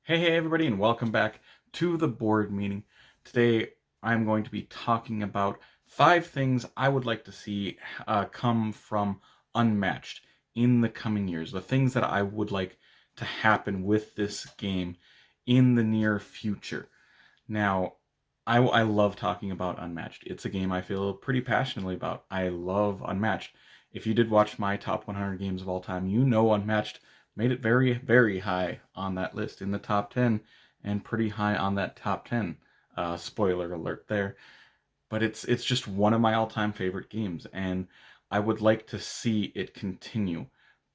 Hey everybody, and welcome back to the board meeting. Today I'm going to be talking about 5 things I would like to see come from Unmatched in the coming years. The things that I would like to happen with this game in the near future. Now, I love talking about Unmatched. It's a game I feel pretty passionately about. I love Unmatched. If you did watch my top 100 games of all time, you know Unmatched made it very, very high on that list in the top 10 and pretty high on that top 10. Spoiler alert there. But it's just one of my all-time favorite games, and I would like to see it continue.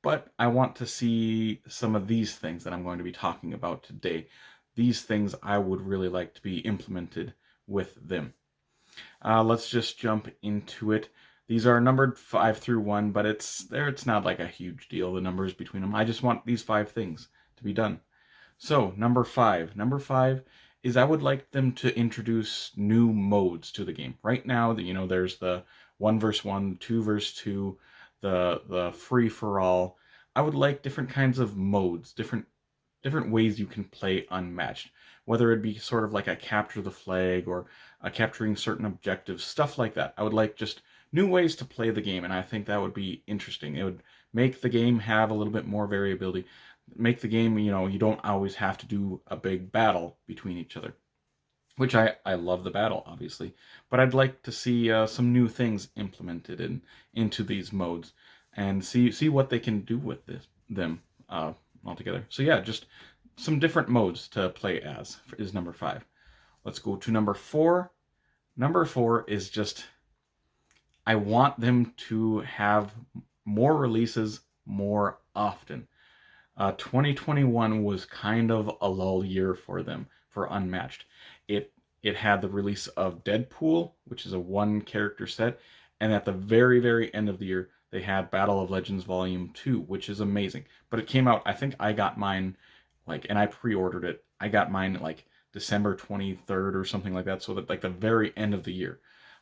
But I want to see some of these things that I'm going to be talking about today. These things I would really like to be implemented with them. Let's just jump into it. These are numbered 5 through 1, but it's not like a huge deal, the numbers between them. I just want these 5 things to be done. So, number 5. Number 5 is I would like them to introduce new modes to the game. Right now, there's the 1 versus 1, 2 versus 2, the free for all. I would like different kinds of modes, different ways you can play Unmatched, whether it be sort of like a capture the flag or capturing certain objectives, stuff like that. I would like just new ways to play the game, and I think that would be interesting. It would make the game have a little bit more variability, make the game, you don't always have to do a big battle between each other, which I love the battle, obviously, but I'd like to see some new things implemented into these modes and see what they can do with them altogether. So yeah, just some different modes to play as is number 5. Let's go to number 4. Number 4 is just I want them to have more releases more often. 2021 was kind of a lull year for them for Unmatched. It had the release of Deadpool, which is a 1 character set, and at the very end of the year they had Battle of Legends Volume 2, which is amazing. But it came out, I think I got mine and I pre-ordered it. I got mine like December 23rd or something like that, so that like the very end of the year.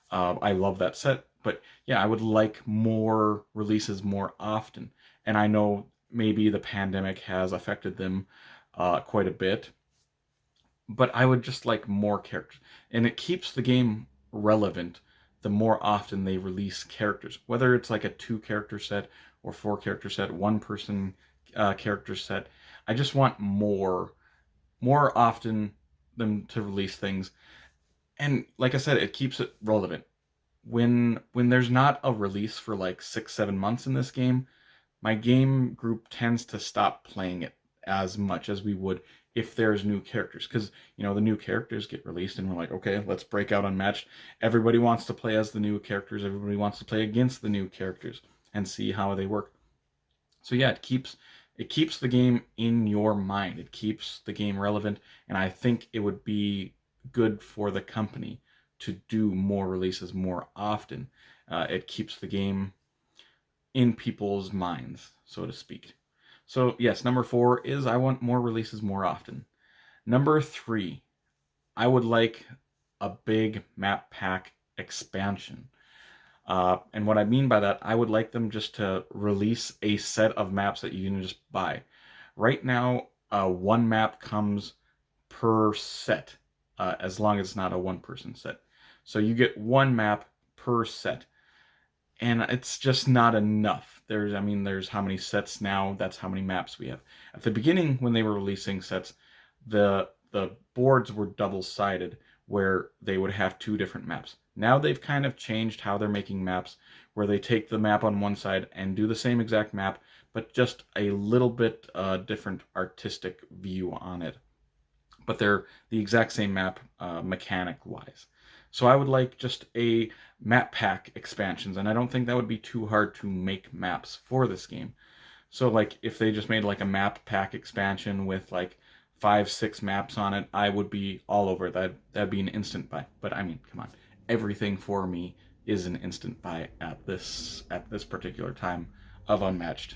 I love that set, but yeah, I would like more releases more often. And I know maybe the pandemic has affected them quite a bit, but I would just like more characters. And it keeps the game relevant the more often they release characters, whether it's like a 2 character set or 4 character set, 1 person character set. I just want more often them to release things. And like I said, it keeps it relevant. When there's not a release for like 6 7 months in this game, my game group tends to stop playing it as much as we would if there's new characters, because the new characters get released and we're like, okay, let's break out Unmatched. Everybody wants to play as the new characters, everybody wants to play against the new characters and see how they work. So yeah, it keeps the game in your mind, it keeps the game relevant, and I think it would be good for the company to do more releases more often. It keeps the game in people's minds, so to speak. So, yes, number 4 is I want more releases more often. Number 3, I would like a big map pack expansion. And what I mean by that, I would like them just to release a set of maps that you can just buy. Right now, 1 map comes per set, as long as it's not a 1 person set. So you get 1 map per set, and it's just not enough. There's how many sets now, that's how many maps we have. At the beginning, when they were releasing sets, the boards were double-sided, where they would have 2 different maps. Now they've kind of changed how they're making maps, where they take the map on one side and do the same exact map, but just a little bit different artistic view on it. But they're the exact same map mechanic wise. So I would like just a map pack expansions, and I don't think that would be too hard to make maps for this game. So like if they just made like a map pack expansion with like 5 6 maps on it, I would be all over that. That'd be an instant buy. But I mean, come on, everything for me is an instant buy at this particular time of Unmatched.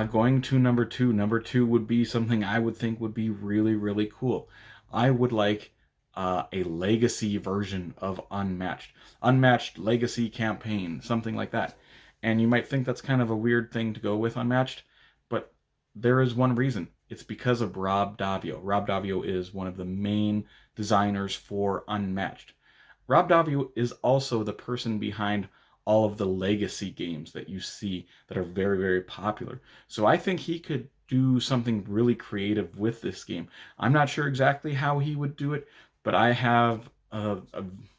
Going to number 2. Number 2 would be something I would think would be really, really cool. I would like a legacy version of Unmatched. Unmatched Legacy Campaign, something like that. And you might think that's kind of a weird thing to go with Unmatched, but there is one reason. it's because of Rob Daviau. Rob Daviau is one of the main designers for Unmatched. Rob Daviau is also the person behind all of the legacy games that you see that are very, very popular. So I think he could do something really creative with this game. I'm not sure exactly how he would do it, but I have a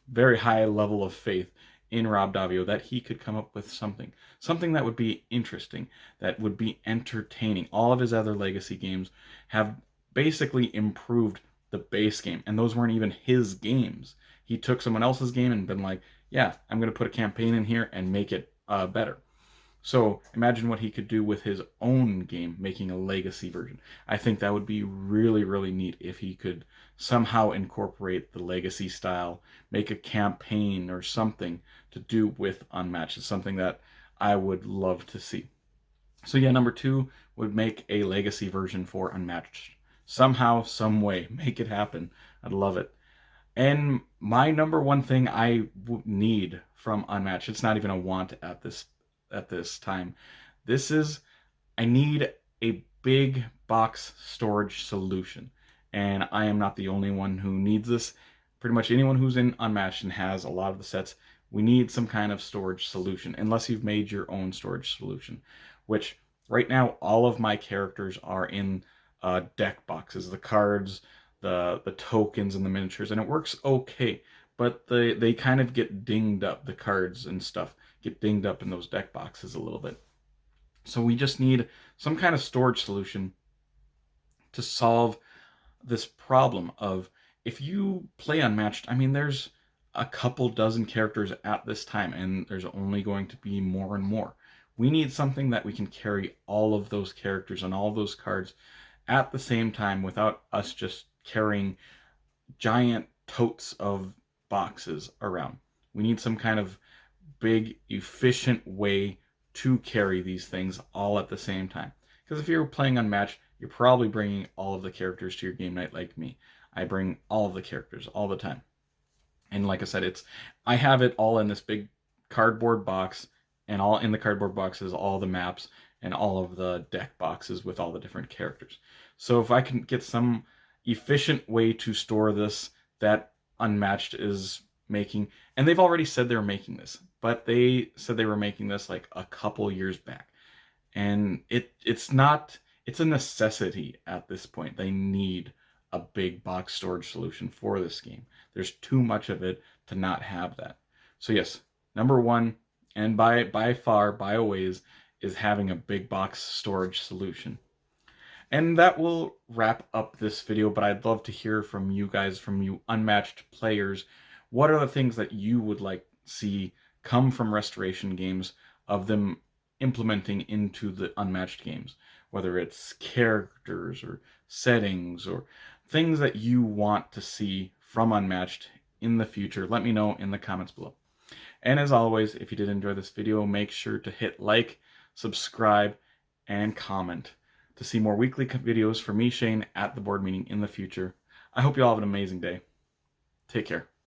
very high level of faith in Rob Daviau that he could come up with something that would be interesting, that would be entertaining. All of his other legacy games have basically improved the base game, and those weren't even his games. He took someone else's game and been like, yeah, I'm going to put a campaign in here and make it better. So imagine what he could do with his own game, making a legacy version. I think that would be really, really neat if he could somehow incorporate the legacy style, make a campaign or something to do with Unmatched. It's something that I would love to see. So yeah, number two would make a legacy version for Unmatched. Somehow, some way, make it happen. I'd love it. And my number one thing I need from Unmatched, it's not even a want at this time. This is I need a big box storage solution. And I am not the only one who needs this. Pretty much anyone who's in Unmatched and has a lot of the sets, we need some kind of storage solution, unless you've made your own storage solution, which right now all of my characters are in deck boxes, the cards, the tokens and the miniatures, and it works okay. But they kind of get dinged up, the cards and stuff get dinged up in those deck boxes a little bit. So we just need some kind of storage solution to solve this problem of, if you play Unmatched, I mean, there's a couple dozen characters at this time, and there's only going to be more and more. We need something that we can carry all of those characters and all of those cards at the same time without us just carrying giant totes of boxes around. We need some kind of big, efficient way to carry these things all at the same time. Because if you're playing Unmatched, you're probably bringing all of the characters to your game night like me. I bring all of the characters all the time. And like I said, I have it all in this big cardboard box, and all in the cardboard box is all the maps and all of the deck boxes with all the different characters. So if I can get some efficient way to store this that Unmatched is making, and they've already said they're making this, but they said they were making this like a couple years back, and it's a necessity at this point. They need a big box storage solution for this game. There's too much of it to not have that. So yes, number one, and by far, by a ways, is having a big box storage solution. And that will wrap up this video, but I'd love to hear from you guys, from you Unmatched players. What are the things that you would like to see come from Restoration games, of them implementing into the Unmatched games? Whether it's characters or settings or things that you want to see from Unmatched in the future, let me know in the comments below. And as always, if you did enjoy this video, make sure to hit like, subscribe, and comment to see more weekly videos from me, Shane, at the board meeting in the future. I hope you all have an amazing day. Take care.